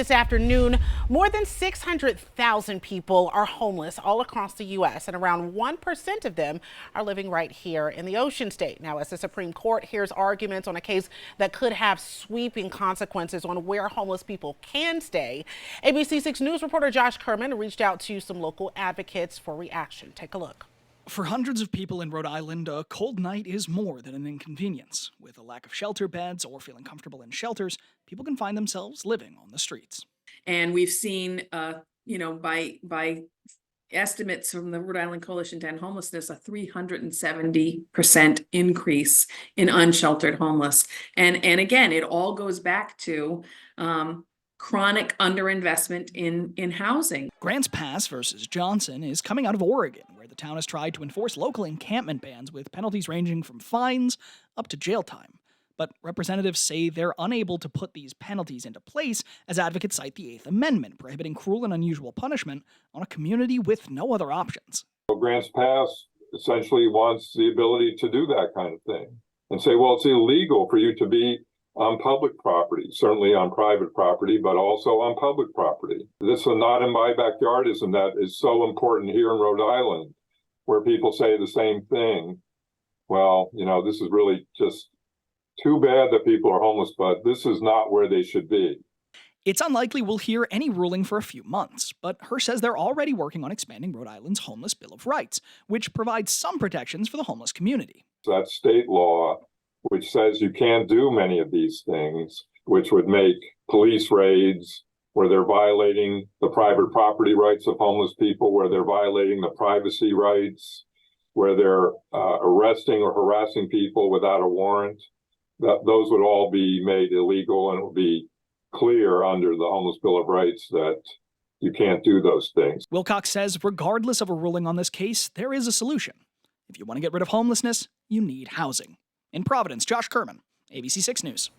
This afternoon, more than 600,000 people are homeless all across the U.S., and around 1% of them are living right here in the Ocean State. Now, as the Supreme Court hears arguments on a case that could have sweeping consequences on where homeless people can stay, ABC6 News reporter Josh Kerman reached out to some local advocates for reaction. Take a look. For hundreds of people in Rhode Island, a cold night is more than an inconvenience. With a lack of shelter beds or feeling comfortable in shelters, people can find themselves living on the streets. And we've seen, by estimates from the Rhode Island Coalition to End Homelessness, a 370% increase in unsheltered homeless. And again, it all goes back to chronic underinvestment in housing. Grants Pass versus Johnson is coming out of Oregon, where the town has tried to enforce local encampment bans with penalties ranging from fines up to jail time. But representatives say they're unable to put these penalties into place as advocates cite the Eighth Amendment, prohibiting cruel and unusual punishment on a community with no other options. Grants Pass essentially wants the ability to do that kind of thing and say, well, it's illegal for you to be on public property, certainly on private property, but also on public property. This is not in my backyardism that is so important here in Rhode Island, where people say the same thing. Well, this is really just too bad that people are homeless, but this is not where they should be. It's unlikely we'll hear any ruling for a few months, but Hirsch says they're already working on expanding Rhode Island's Homeless Bill of Rights, which provides some protections for the homeless community. That's state law, which says you can't do many of these things, which would make police raids where they're violating the private property rights of homeless people, where they're violating the privacy rights, where they're arresting or harassing people without a warrant. Those would all be made illegal, and it would be clear under the Homeless Bill of Rights that you can't do those things. Wilcox says regardless of a ruling on this case, there is a solution. If you want to get rid of homelessness, you need housing. In Providence, Josh Kerman, ABC6 News.